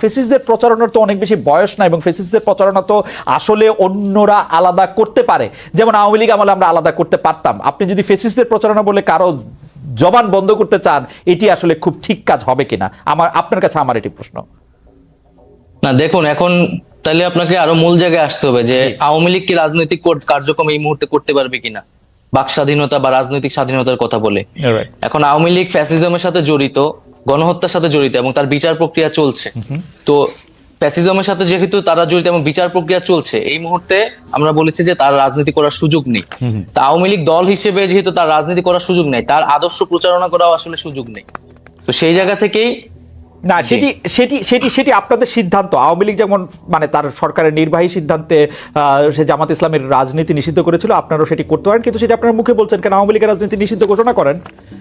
ফেসিসদের প্রচারণার তো অনেক বেশি বয়স না, এবং ফেসিসদের প্রচারণা তো আসলে অন্যরা আলাদা করতে পারে, যেমন আওয়ামী লীগ আমলে আমরা আলাদা করতে পারতাম। আপনি যদি ফেসিসদের প্রচারণা বলে কারো জবান বন্ধ করতে চান, এটি আসলে খুব ঠিক কাজ হবে কিনা, আপনার কাছে আমার এটি প্রশ্ন। না দেখুন, এখন তাহলে আপনাকে আরো মূল জায়গায় আসতে হবে যে আওয়ামী লীগ কি রাজনৈতিক কার্যক্রম এই মুহূর্তে করতে পারবে কিনা, বাক স্বাধীনতা বা রাজনৈতিক স্বাধীনতার কথা বলে। এখন আওয়ামী লীগ ফ্যাসিজমের সাথে জড়িত, গণহত্যার সাথে জড়িত, এবং তার বিচার প্রক্রিয়া চলছে। তো ফ্যাসিজমের সাথে যেহেতু তারা জড়িত এবং বিচার প্রক্রিয়া চলছে, এই মুহূর্তে আমরা বলেছি যে তার রাজনীতি করার সুযোগ নেই। তা আওয়ামী লীগ দল হিসেবে যেহেতু তার রাজনীতি করার সুযোগ নেই, তার আদর্শ প্রচারণা করাও আসলে সুযোগ নেই। তো সেই জায়গা থেকেই না, সেটি আপনাদের সিদ্ধান্ত। আওয়ামী লীগ যেমন মানে তার সরকারের নির্বাহী সিদ্ধান্তে সে জামাত ইসলামের রাজনীতি নিষিদ্ধ করেছিল, আপনারাও সেটি করতে পারেন, কিন্তু সেটি আপনার মুখে বলছেন কেন আওয়ামী লীগের রাজনীতি নিষিদ্ধ ঘোষণা করেন?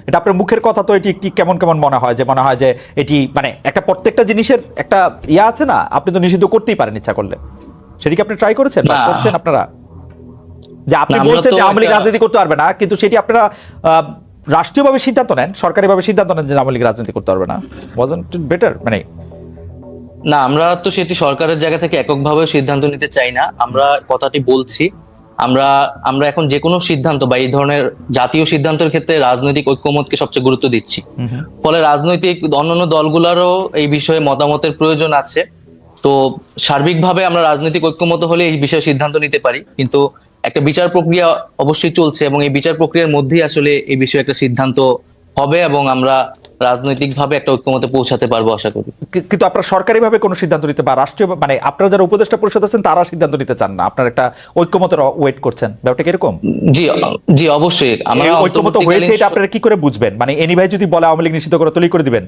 এটা আপনার মুখের কথা, তো এটি একটি কেমন কেমন মনে হয় যে এটি মানে একটা প্রত্যেকটা জিনিসের একটা ইয়া আছে না, আপনি তো নিষিদ্ধ করতেই পারেন ইচ্ছা করলে। সেটি কি আপনি ট্রাই করেছেন বা করছেন আপনারা? যে আপনি বলছেন যে আওয়ামী লীগ রাজনীতি করতে পারবে না, কিন্তু সেটি আপনারা রাষ্ট্রীয়ভাবে সিদ্ধান্ত নেন, সরকারিভাবে সিদ্ধান্ত নেন যে আওয়ামী লীগ রাজনীতি করতে পারবে না। Wasn't it better? মানে না, আমরা তো সেটি সরকারের জায়গা থেকে এককভাবে সিদ্ধান্ত নিতে চাই না। আমরা কথাটি বলছি, আমরা এখন যে কোনো সিদ্ধান্ত বা এই ধরনের জাতীয় সিদ্ধান্তের ক্ষেত্রে রাজনৈতিক ঐক্যমতকে সবচেয়ে গুরুত্ব দিচ্ছি। ফলে রাজনৈতিক অন্যান্য দলগুলোরও এই বিষয়ে মতামতের প্রয়োজন আছে। তো সার্বিকভাবে আমরা রাজনৈতিক ঐক্যমত হলে এই বিষয়ে সিদ্ধান্ত নিতে পারি, কিন্তু একটা বিচার প্রক্রিয়া অবশ্যই চলছে, এবং এই বিচার প্রক্রিয়ার মধ্যেই আসলে এই বিষয়ে একটা সিদ্ধান্ত হবে, এবং আমরা রাজনৈতিকভাবে একটা ঐক্যমতে পৌঁছাতে পারবো আশা করি। কিন্তু আপনারা সরকারিভাবে কোনো সিদ্ধান্ত নিতে বা রাষ্ট্রীয় মানে আপনারা যারা উপদেষ্টা পরিষদ আছেন তারা সিদ্ধান্ত নিতে চান না, আপনারা একটা ঐক্যমতের ওয়েট করছেন, ব্যাপারটা কিরকম? জি জি, অবশ্যই আমরা ঐক্যমত হয়েছে, এটা আপনারা কি করে বুঝবেন? মানে এনি ভাই যদি বলে আওয়ামী লীগ নিষিদ্ধ করে, তৈরি করে দিবেন?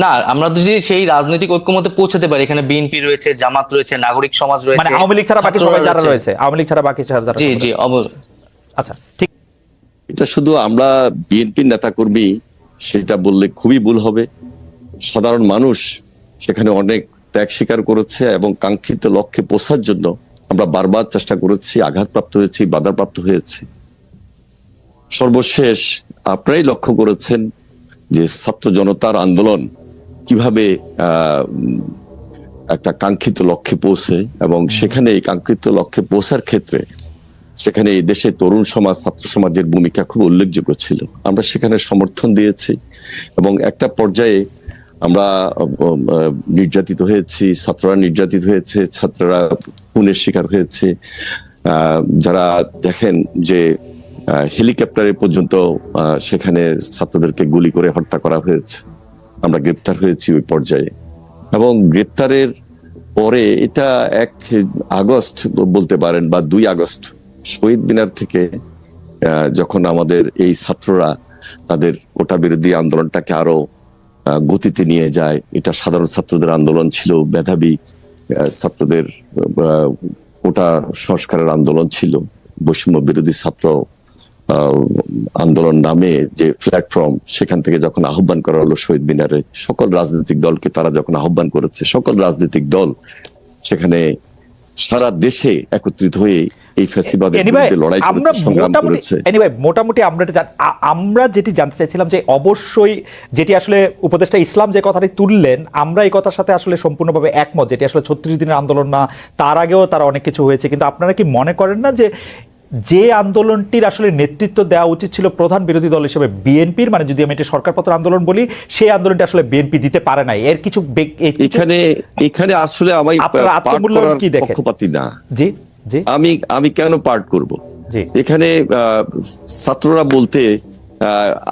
না, আমরা যদি সেই রাজনৈতিক ঐক্যমতে পৌঁছাতে পারি, এখানে বিএনপি রয়েছে, জামাত রয়েছে, নাগরিক সমাজ রয়েছে, মানে আওয়ামী লীগ ছাড়া বাকি সবাই যারা রয়েছে, আওয়ামী লীগ ছাড়া বাকি যারা। জি জি, অবশ্যই। আচ্ছা, ঠিক। এটা শুধু আমরা বিএনপির নেতাকর্মী সেটা বললে খুবই ভুল হবে। সাধারণ মানুষ সেখানে অনেক ত্যাগ স্বীকার করেছে, এবং কাঙ্ক্ষিত লক্ষ্যে পৌঁছার জন্য আমরা বারবার চেষ্টা করেছি, আঘাতপ্রাপ্ত হয়েছি, বাধাপ্রাপ্ত হয়েছি। সর্বশেষ আপনারাই লক্ষ্য করেছেন যে ছাত্র জনতার আন্দোলন কিভাবে একটা কাঙ্ক্ষিত লক্ষ্যে পৌঁছে, এবং সেখানে এই কাঙ্ক্ষিত লক্ষ্যে পৌঁছার ক্ষেত্রে সেখানে এই দেশে তরুণ সমাজ, ছাত্র সমাজের ভূমিকা খুব উল্লেখযোগ্য ছিল। আমরা সেখানে সমর্থন দিয়েছি, এবং একটা পর্যায়ে আমরা নির্যাতিত হয়েছি, ছাত্ররা নির্যাতিত হয়েছে, ছাত্ররা খুনের শিকার হয়েছে। যারা দেখেন যে হেলিকপ্টারে পর্যন্ত সেখানে ছাত্রদেরকে গুলি করে হত্যা করা হয়েছে, আমরা গ্রেপ্তার হয়েছি ওই পর্যায়ে। এবং গ্রেপ্তারের পরে এটা 1 আগস্ট বলতে পারেন বা 2 আগস্ট শহীদ মিনার থেকে যখন আমাদের এই ছাত্ররা তাদের কোটা বিরোধী আন্দোলনটাকে আরো গতিতে নিয়ে যায়, এটা সাধারণ ছাত্রদের আন্দোলন ছিল, মেধাবী ছাত্রদের কোটা সংস্কারের আন্দোলন ছিল, বৈষম্য বিরোধী ছাত্র আন্দোলন নামে যে প্ল্যাটফর্ম, সেখান থেকে যখন আহ্বান করা হলো শহীদ মিনারে, সকল রাজনৈতিক দলকে তারা যখন আহ্বান করেছে, সকল রাজনৈতিক দল সেখানে সারা দেশে একত্রিত হয়ে এই ফ্যাসিবাদের বিরুদ্ধে লড়াই করেছে, সংগ্রাম করেছে। এনিওয়ে মোটামুটি আমরা যেটি জানতে চাইছিলাম যে অবশ্যই যেটি আসলে উপদেষ্টা ইসলাম যে কথাটি তুললেন, আমরা এই কথার সাথে আসলে সম্পূর্ণভাবে একমত, যেটি আসলে 36 দিনের আন্দোলন না, তার আগেও তারা অনেক কিছু হয়েছে। কিন্তু আপনারা কি মনে করেন না যে আন্দোলনটির আসলে নেতৃত্ব দেওয়া উচিত ছিল প্রধান বিরোধী দল হিসেবে বিএনপির, মানে যদি আমি এটা সরকারপত্র আন্দোলন বলি, সেই আন্দোলনটি আসলে বিএনপি দিতে পারে নাই? এর কিছু এখানে আসলে আমি পক্ষপাতী না। জি জি, আমি কেন পার্ট করব? এখানে ছাত্ররা বলতে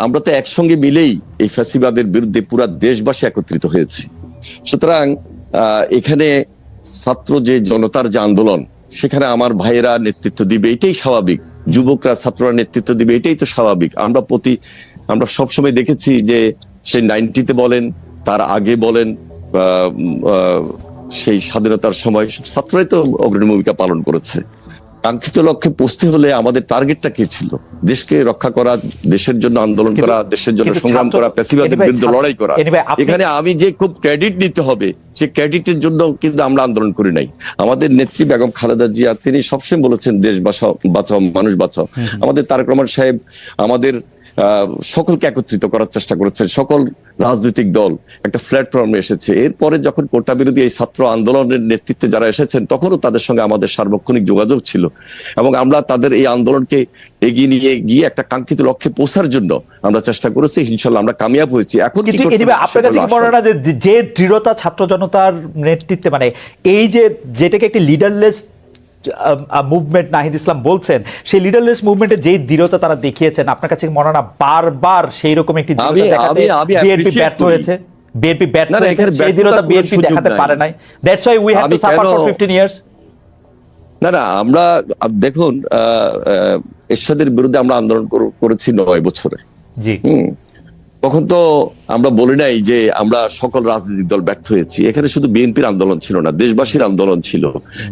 আমরা তো একসঙ্গে মিলেই এই ফ্যাসিবাদের বিরুদ্ধে পুরা দেশবাসী একত্রিত হয়েছি। সুতরাং এখানে ছাত্র যে জনতার যে আন্দোলন, সেখানে আমার ভাইয়েরা নেতৃত্ব দিবে, এটাই স্বাভাবিক। যুবকরা, ছাত্ররা নেতৃত্ব দিবে, এটাই তো স্বাভাবিক। আমরা সবসময় দেখেছি যে সেই 90-তে বলেন, তার আগে বলেন, সেই স্বাধীনতার সময় ছাত্ররাই তো অগ্রণী ভূমিকা পালন করেছে। কাঙ্ক্ষিত লক্ষ্যে পৌঁছতে হলে আমাদের টার্গেটটা কি ছিল? দেশকে রক্ষা করা, দেশের জন্য আন্দোলন করা, দেশের জন্য সংগ্রাম করা, ফ্যাসিবাদের বিরুদ্ধে লড়াই করা। এখানে আমি যে খুব ক্রেডিট নিতে হবে, সে ক্রেডিটের জন্য কিন্তু আমরা আন্দোলন করি নাই। আমাদের নেত্রী বেগম খালেদা জিয়া তিনি সবসময় বলেছেন দেশ বাঁচাও, মানুষ বাঁচাও। আমাদের তারেক রহমান সাহেব আমাদের সকলকে একত্রিত করার চেষ্টা করেছেন, সকল রাজনৈতিক দল একটা প্ল্যাটফর্মে এসেছে। এরপরে যখন কোটা বিরোধী এই ছাত্র আন্দোলনের নেতৃত্বে যারা এসেছেন, তখনও তাদের সঙ্গে আমাদের সার্বক্ষণিক যোগাযোগ ছিল এবং আমরা তাদের এই আন্দোলনকে এগিয়ে নিয়ে গিয়ে একটা কাঙ্ক্ষিত লক্ষ্যে পৌঁছার জন্য আমরা চেষ্টা করেছি। ইনশাল্লাহ আমরা কামিয়াব হয়েছি। এখন কি কিন্তু করতে হবে আপনার সেটা কাছে হলো কি মনে হয় না যে দৃঢ়তা ছাত্র জনতার নেতৃত্বে, মানে এই যে যেটাকে একটি লিডারলেস মুভমেন্ট নাহিদ ইসলাম বলছেন, সেই লিডারলেস মুভমেন্টে যেই দৃঢ়তা তারা দেখিয়েছেন, আপনার কাছে মনে হয় না বারবার সেই রকম একটি দৃঢ়তা দেখাতে বিএনপি ব্যর্থ হয়েছে? বিএনপি ব্যর্থ হয়েছে, সেই দৃঢ়তা বিএনপি দেখাতে পারে নাই। That's why we have to suffer for 15 years. না, আমরা দেখুন, এরশাদের বিরুদ্ধে আমরা আন্দোলন করেছি 9 বছরে। জি, তখন তো আমরা বলি নাই যে আমরা সকল রাজনৈতিক দল ব্যর্থ হয়েছি। এখানে শুধু বিএনপির আন্দোলন ছিল না, দেশবাসীর আন্দোলন ছিল।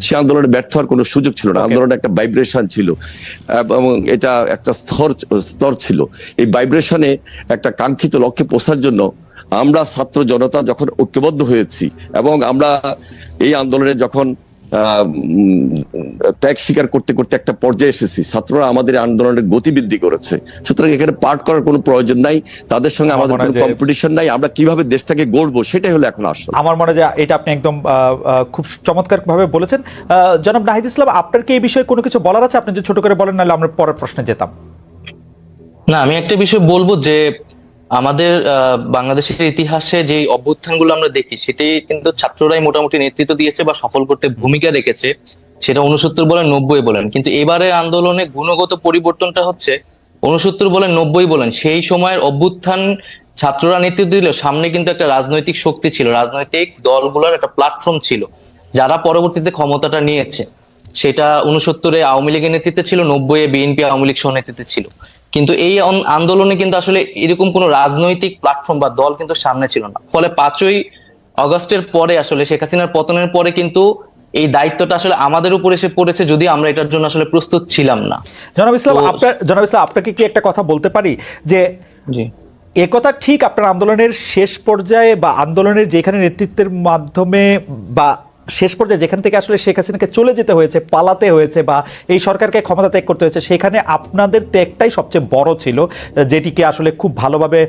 সে আন্দোলনে ব্যর্থ হওয়ার কোনো সুযোগ ছিল না। আন্দোলনে একটা ভাইব্রেশন ছিল এবং এটা একটা স্তর ছিল। এই ভাইব্রেশনে একটা কাঙ্ক্ষিত লক্ষ্যে পৌঁছার জন্য আমরা ছাত্র জনতা যখন ঐক্যবদ্ধ হয়েছি এবং আমরা এই আন্দোলনে যখন ত্যাগ স্বীকার করতে করতে একটা পর্যায়ে এসেছি, ছাত্ররা আমাদের আন্দোলনের গতিবৃদ্ধি করেছে। সুতরাং এখানে পার্ট করার কোনো প্রয়োজন নাই, তাদের সঙ্গে আমাদের কোনো কম্পিটিশন নাই। আমরা কিভাবে দেশটাকে গড়বো সেটাই হলো এখন আসল। আমার মনে হয় যে এটা আপনি একদম খুব চমৎকার ভাবে বলেছেন। জনাব নাহিদ ইসলাম, আপনার কি এই বিষয়ে কোনো কিছু বলার আছে? আপনি যে ছোট করে বলেন, নাহলে আমরা পরের প্রশ্নে যেতাম। না, আমি একটা বিষয় বলবো যে আমাদের বাংলাদেশের ইতিহাসে যে অভ্যুত্থানগুলো আমরা দেখি, সেটি কিন্তু ছাত্ররাই মোটামুটি নেতৃত্ব দিয়েছে বা সফল করতে ভূমিকা রেখেছে। সেটা 69 বলেন 90 বলেন, কিন্তু এবারে আন্দোলনে গুণগত পরিবর্তনটা হচ্ছে 69 বলেন 90 বলেন, সেই সময়ের অভ্যুত্থান ছাত্ররা নেতৃত্ব দিলেও সামনে কিন্তু একটা রাজনৈতিক শক্তি ছিল, রাজনৈতিক দলগুলোর একটা প্ল্যাটফর্ম ছিল, যারা পরবর্তীতে ক্ষমতাটা নিয়েছে। সেটা 69-এ আওয়ামী লীগের নেতৃত্বে ছিল, 90-এ বিএনপি আওয়ামী লীগ সহ নেতৃত্বে ছিল। কিন্তু এই আন্দোলনে কিন্তু আসলে এরকম কোনো রাজনৈতিক প্ল্যাটফর্ম বা দল কিন্তু সামনে ছিল না। ফলে 5ই আগস্টের পরে আসলে শেখ হাসিনার পতনের পরে কিন্তু এই দায়িত্বটা আসলে আমাদের উপর এসে পড়েছে, যদি আমরা এটার জন্য আসলে প্রস্তুত ছিলাম না। জনাব ইসলাম, আপনাকে কি একটা কথা বলতে পারি যে একথা ঠিক, আপনার আন্দোলনের শেষ পর্যায়ে বা আন্দোলনের যেখানে নেতৃত্বের মাধ্যমে বা শেষ পর্যায়ে যেখান থেকে আসলে শেখ হাসিনাকে চলে যেতে হয়েছে, পালাতে হয়েছে বা এই সরকারকে ক্ষমতা ত্যাগ করতে হয়েছে, সেখানে আপনাদের ত্যাগটাই সবচেয়ে বড় ছিল, যেটিকে আসলে খুব ভালোভাবে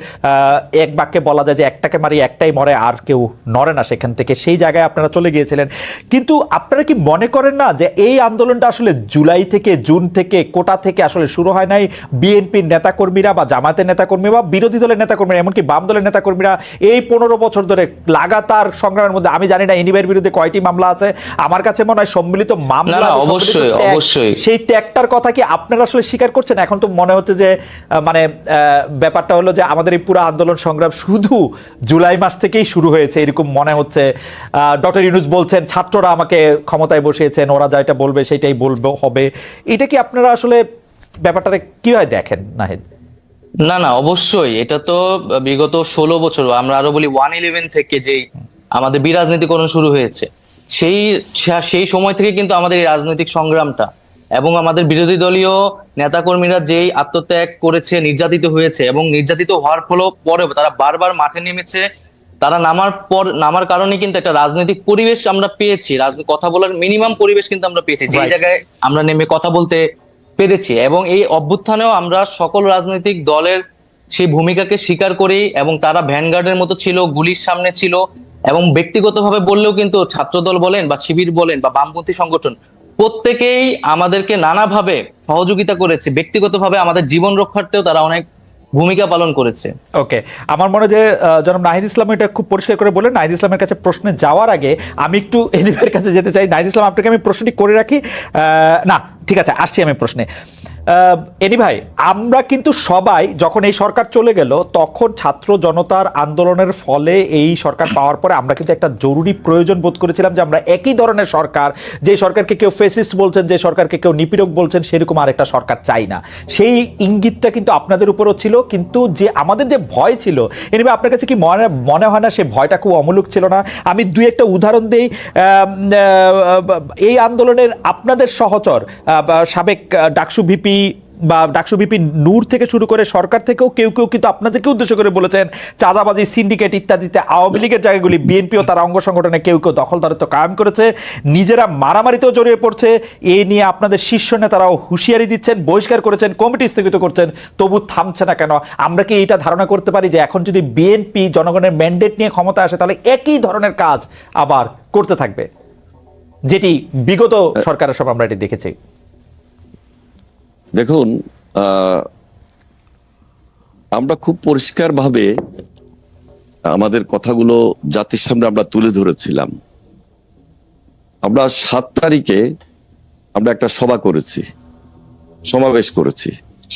এক বাক্যে বলা যায় যে একটাকে মারি একটাই মরে, আর কেউ নড়ে না সেখান থেকে। সেই জায়গায় আপনারা চলে গিয়েছিলেন। কিন্তু আপনারা কি মনে করেন না যে এই আন্দোলনটা আসলে জুলাই থেকে, জুন থেকে, কোটা থেকে আসলে শুরু হয় নাই? বিএনপির নেতাকর্মীরা বা জামায়াতের নেতাকর্মী বা বিরোধী দলের নেতাকর্মীরা, এমনকি বাম দলের নেতাকর্মীরা এই 15 বছর ধরে লাগাতার সংগ্রামের মধ্যে, আমি জানি না এনিবার বিরুদ্ধে কয়টি মামলা আছে, আমার কাছে মনে হয় সম্মিলিত মামলা, অবশ্যই সেই ত্যাগটার কথা কি আপনারা আসলে স্বীকার করছেন? এখন তো মনে হচ্ছে যে মানে ব্যাপারটা হলো যে আমাদের এই পুরো আন্দোলন সংগ্রাম শুধু জুলাই মাস থেকেই শুরু হয়েছে, এরকম মনে হচ্ছে। ডক্টর ইউনূস বলছেন ছাত্ররা আমাকে ক্ষমতায় বসিয়েছেন, ওরা যেটা বলবে সেটাই বলবে হবে। এটা কি আপনারা আসলে ব্যাপারটা কিভাবে দেখেন নাহিদ? না, অবশ্যই। এটা তো বিগত 16 বছর, আমরা আরো বলি 111 থেকে যেই আমাদের বিরাজনীতিকরণ শুরু হয়েছে, সেই সময় থেকে কিন্তু আমাদের এই রাজনৈতিক সংগ্রামটা এবং আমাদের বিরোধী দলীয় নেতাকর্মীরা যেই আত্মত্যাগ করেছে, নির্যাতিত হয়েছে এবং নির্যাতিত হওয়ার পরেও তারা বারবার মাঠে নেমেছে। তারা নামার কারণে কিন্তু একটা রাজনৈতিক পরিবেশ আমরা পেয়েছি, কথা বলার মিনিমাম পরিবেশ কিন্তু আমরা পেয়েছি, যে জায়গায় আমরা নেমে কথা বলতে পেরেছি। এবং এই অভ্যুত্থানেও আমরা সকল রাজনৈতিক দলের সেই ভূমিকাকে স্বীকার করি এবং তারা ভ্যানগার্ডের মতো ছিল, গুলির সামনে ছিল। এবং ব্যক্তিগতভাবে বললেও কিন্তু ছাত্রদল বলেন বা শিবির বলেন বা বামপন্থী সংগঠন, প্রত্যেকেই আমাদেরকে নানাভাবে সহযোগিতা করেছে। ব্যক্তিগতভাবে আমাদের জীবন রক্ষার্থেও তারা অনেক ভূমিকা পালন করেছে। ওকে, আমার মনে হয় যে জনাব নাহিদ ইসলাম এটা খুব পরিষ্কার করে বলেন। নাহিদ ইসলামের কাছে প্রশ্নে যাওয়ার আগে আমি একটু এনিবার কাছে যেতে চাই। নাহিদ ইসলাম, আপনাকে আমি প্রশ্নটি করে রাখি। না, ঠিক আছে, আসছি আমি প্রশ্নে। এনি ভাই, আমরা কিন্তু সবাই যখন এই সরকার চলে গেল, তখন ছাত্র জনতার আন্দোলনের ফলে এই সরকার পাওয়ার পরে আমরা কিন্তু একটা জরুরি প্রয়োজন বোধ করেছিলাম যে আমরা একই ধরনের সরকার, যে সরকারকে কেউ ফেসিস্ট বলছেন, যে সরকারকে কেউ নিপীড়ক বলছেন, সেরকম আরেকটা সরকার চাই না। সেই ইঙ্গিতটা কিন্তু আপনাদের উপরও ছিল। কিন্তু যে আমাদের যে ভয় ছিল, এনি ভাই আপনার কাছে কি মনে হয় না সে ভয়টা খুব অমূলক ছিল না? আমি দুই একটা উদাহরণ দিই। এই আন্দোলনের আপনাদের সহচর সাবেক ডাকসু ভিপি বা ডাকসু ভিপি নূর থেকে শুরু করে সরকার থেকেও কেউ কেউ কিন্তু আপনাদেরকে উদ্দেশ্য করে বলেছেন চাঁদাবাজি, সিন্ডিকেট ইত্যাদিতে আওয়ামী লীগের জায়গাগুলি বিএনপিও তার অঙ্গ সংগঠনে কেউ কেউ দখলদারিত্ব কায়েম করেছে, নিজেরা মারামারিতেও জড়িয়ে পড়ছে। এ নিয়ে আপনাদের শীর্ষ নেতারাও হুঁশিয়ারি দিচ্ছেন, বহিষ্কার করেছেন, কমিটি স্থগিত করছেন, তবু থামছে না কেন? আমরা কি এইটা ধারণা করতে পারি যে এখন যদি বিএনপি জনগণের ম্যান্ডেট নিয়ে ক্ষমতা আসে তাহলে একই ধরনের কাজ আবার করতে থাকবে, যেটি বিগত সরকারের সময় আমরা এটি দেখেছি? দেখুন, আমরা খুব পরিষ্কারভাবে আমাদের কথাগুলো জাতির সামনে আমরা তুলে ধরেছিলাম। আমরা 7 তারিখে আমরা একটা সভা করেছি, সমাবেশ করেছি।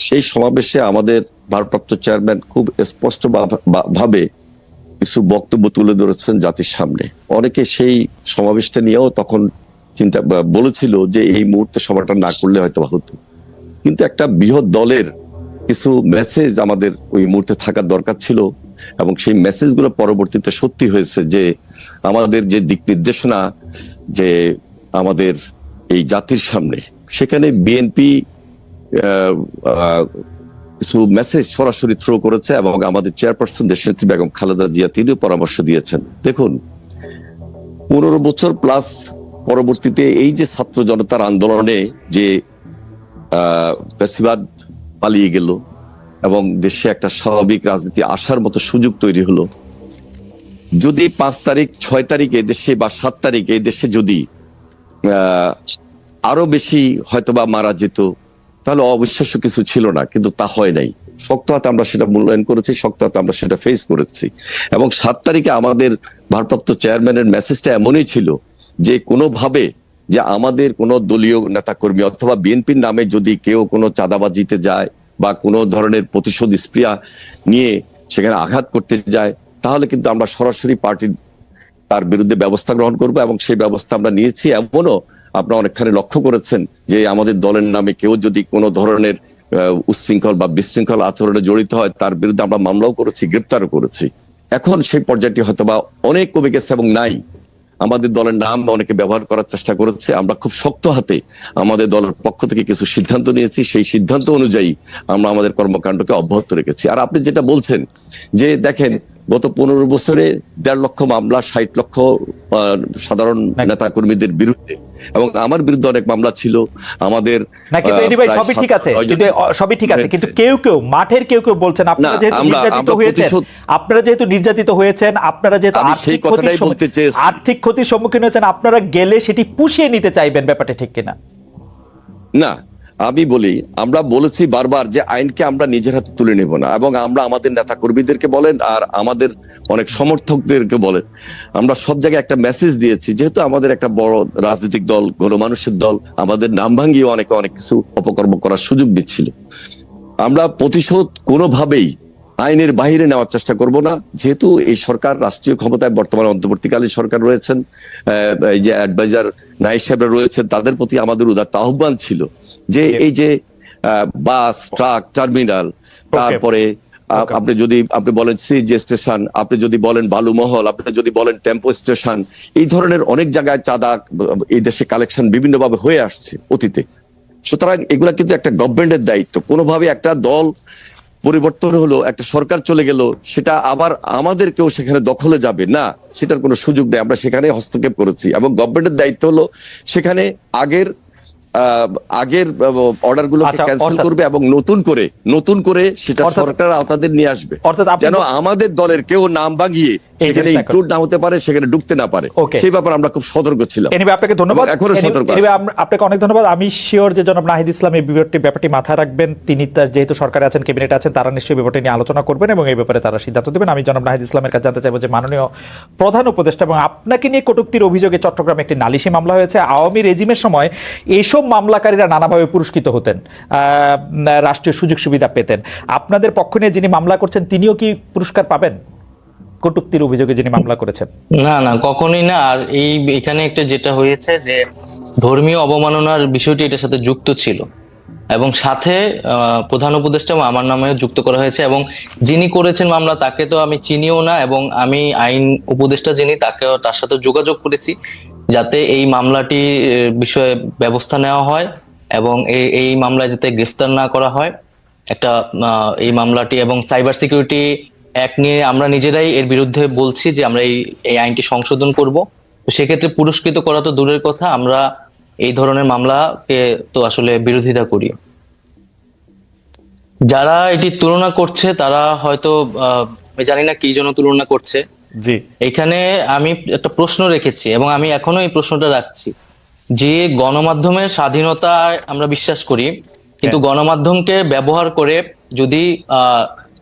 সেই সমাবেশে আমাদের ভারপ্রাপ্ত চেয়ারম্যান খুব স্পষ্ট ভাবে কিছু বক্তব্য তুলে ধরেছেন জাতির সামনে। অনেকে সেই সমাবেশটা নিয়েও তখন চিন্তা বলেছিল যে এই মুহূর্তে সভাটা না করলে হয়তো হতো, কিন্তু একটা বৃহৎ দলের কিছু মেসেজ আমাদের ওই মুহূর্তে থাকার দরকার ছিল, এবং সেই মেসেজগুলো পরবর্তীতে সত্যি হয়েছে যে আমাদের যে দিক নির্দেশনা যে আমাদের এই জাতির সামনে, সেখানে বিএনপি কিছু মেসেজ সরাসরি থ্রো করেছে এবং আমাদের চেয়ারপারসন দেশনেত্রী বেগম খালেদা জিয়া তিনিও পরামর্শ দিয়েছেন। দেখুন, 15 বছর প্লাস পরবর্তীতে এই যে ছাত্র জনতার আন্দোলনে যে ফ্যাসিবাদ পালিয়ে গেল এবং দেশে একটা স্বাভাবিক রাজনীতি আসার মতো সুযোগ তৈরি হলো, যদি 5 তারিখ 6 তারিখ এই দেশে বা 7 তারিখ এই দেশে যদি আরো বেশি হয়তোবা মারা যেত তাহলে অবিশ্বাস্য কিছু ছিল না, কিন্তু তা হয় নাই। শক্ত হাতে আমরা সেটা মূল্যায়ন করেছি, শক্ত হাতে আমরা সেটা ফেস করেছি। এবং 7 তারিখে আমাদের ভারপ্রাপ্ত চেয়ারম্যানের মেসেজটা এমনই ছিল যে কোনোভাবে যে আমাদের কোনো দলীয় নেতাকর্মী অথবা বিএনপির নামে যদি কেউ কোনো চাঁদাবাজিতে যায় বা কোনো ধরনের প্রতিশোধ স্পৃহা নিয়ে সেখানে আঘাত করতে যায়, তাহলে কিন্তু আমরা সরাসরি পার্টির তার বিরুদ্ধে ব্যবস্থা গ্রহণ করব, এবং সেই ব্যবস্থা আমরা নিয়েছি। এমনও আপনারা অনেকখানি লক্ষ্য করেছেন যে আমাদের দলের নামে কেউ যদি কোনো ধরনের উচ্ছৃঙ্খল বা বিশৃঙ্খল আচরণে জড়িত হয় তার বিরুদ্ধে আমরা মামলাও করেছি, গ্রেপ্তারও করেছি। এখন সেই পর্যায়টি হয়তোবা অনেক কমে গেছে এবং নাই। আমাদের দলের নাম অনেকে ব্যবহার করার চেষ্টা করেছে। আমরা খুব শক্ত হাতে আমাদের দলের পক্ষ থেকে কিছু সিদ্ধান্ত নিয়েছি, সেই সিদ্ধান্ত অনুযায়ী আমরা আমাদের কর্মকাণ্ডকে অব্যাহত রেখেছি। আর আপনি যেটা বলছেন যে দেখেন, গত 15 বছরে 1.5 লক্ষ মামলা, 60 লক্ষ সাধারণ নেতা কর্মীদের বিরুদ্ধে, এবং আমার বিরুদ্ধে অনেক মামলা ছিল আমাদের। সবই ঠিক আছে, সবই ঠিক আছে, কিন্তু কেউ কেউ মাঠের কেউ কেউ বলছেন আপনারা যেহেতু নির্যাতিত হয়েছেন, আপনারা যেহেতু আর্থিক ক্ষতির সম্মুখীন হয়েছেন, আপনারা গেলে সেটি পুষিয়ে নিতে চাইবেন, ব্যাপারটা ঠিক কিনা? না, আমি বলি, আমরা বলেছি বারবার যে আইনকে আমরা নিজের হাতে তুলে নেব না, এবং আমরা আমাদের নেতা কর্মীদেরকে বলেন আর আমাদের অনেক সমর্থকদেরকে বলেন, আমরা সব জায়গায় একটা মেসেজ দিয়েছি। যেহেতু আমাদের একটা বড় রাজনৈতিক দল, গণমানুষের দল, আমাদের নাম ভাঙিয়ে অনেকে অনেক কিছু অপকর্ম করার সুযোগ দিচ্ছিল। আমরা প্রতিশোধ কোনোভাবেই আইনের বাইরে নেওয়ার চেষ্টা করব না। যেহেতু এই সরকার রাষ্ট্রীয় ক্ষমতায় বর্তমানে অন্তর্বর্তীকালীন সরকার রয়েছেন, এই যে অ্যাডভাইজার নাইক সাহেবরা রয়েছেন, তাদের প্রতি আমাদের উদাত্ত আহ্বান ছিল যে এই যে বাস, ট্রাক টার্মিনাল, তারপরে আপনি বলেন সিএনজি স্টেশন, আপনি যদি বলেন বালুমহল, আপনি যদি বলেন টেম্পো স্টেশন, এই ধরনের অনেক জায়গায় চাঁদা এই দেশে কালেকশন বিভিন্নভাবে হয়ে আসছে অতীতে। সুতরাং এগুলা কিন্তু একটা গভর্নমেন্টের দায়িত্ব। কোনোভাবে একটা দল পরিবর্তন হলো, একটা সরকার চলে গেল, সেটা আবার আমাদের কেউ সেখানে দখলে যাবে না, সেটার কোনো সুযোগ নেই। আমরা সেখানে হস্তক্ষেপ করেছি, এবং গভর্নমেন্টের দায়িত্ব হলো সেখানে আগের অর্ডার গুলোকে ক্যান্সেল করবে এবং নতুন করে সেটা সরকার আওতাদের নিয়ে আসবে, যেন আমাদের দলের কেউ নাম ভাঙিয়ে সেখানে ইনক্লুড না হতে পারে, সেখানে ঢুকতে না পারে। সেই ব্যাপারে আমরা খুব সতর্ক ছিলাম। আপনাকে ধন্যবাদ, এখনো সতর্ক। আপনাকে অনেক ধন্যবাদ। আমি শিওর যে জনাব নাহিদ ইসলাম এই ব্যাপারটি মাথায় রাখবেন। তিনি তার যেহেতু সরকারে আছেন, ক্যাবিনেটে আছেন, তারা নিশ্চয়ই ব্যাপারটি নিয়ে আলোচনা করবেন এবং এই ব্যাপারে তারা সিদ্ধান্ত দেবেন। আমি জনাব নাহিদ ইসলামের কাছে জানতে চাইবো যে মাননীয় প্রধান উপদেষ্টা, এবং আপনাকে নিয়ে কটূক্তির অভিযোগে চট্টগ্রামে একটি নালিশি মামলা হয়েছে। আওয়ামী রেজিমের সময় এইসব মামলাকারীরা নানাভাবে পুরস্কৃত হতেন, রাষ্ট্রীয় সুযোগ সুবিধা পেতেন। আপনাদের পক্ষ নিয়ে যিনি মামলা করছেন তিনিও কি পুরস্কার পাবেন কটূক্তির অভিযোগে যিনি মামলা করেছেন? না, কখনোই না। আর এখানে একটা যেটা হয়েছে যে ধর্মীয় অবমাননার বিষয়টি এটার সাথে যুক্ত ছিল, এবং সাথে প্রধান উপদেষ্টা আমার নামেও যুক্ত করা হয়েছে, এবং যিনি করেছেন মামলা তাকে তো আমি চিনিও না, এবং আমি আইন উপদেষ্টা যিনি তার সাথে যোগাযোগ করেছি যাতে এই মামলাটি বিষয়ে ব্যবস্থা নেওয়া হয়, এবং এই মামলায় যাতে গ্রেফতার না করা হয়, একটা এই মামলাটি এবং সাইবার সিকিউরিটি অ্যাক্ট নিয়ে আমরা নিজেরাই এর বিরুদ্ধে বলছি যে আমরা এই আইনটি সংশোধন করব। তো সেক্ষেত্রে পুরস্কৃত করা তো দূরের কথা, আমরা এই ধরনের মামলাকে তো আসলে বিরোধিতা করি। যারা এটি তুলনা করছে তারা হয়তো আমি জানি না কি জন্য তুলনা করছে। জি, এখানে আমি একটা প্রশ্ন রেখেছি এবং আমি এখনো এই প্রশ্নটা রাখছি যে গণমাধ্যমের স্বাধীনতায় আমরা বিশ্বাস করি, কিন্তু গণমাধ্যমকে ব্যবহার করে যদি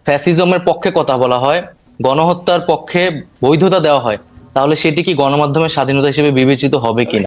ফ্যাসিজমের পক্ষে কথা বলা হয়, গণহত্যার পক্ষে বৈধতা দেওয়া হয়, তাহলে সেটি কি গণমাধ্যমের স্বাধীনতা হিসেবে বিবেচিত হবে কিনা?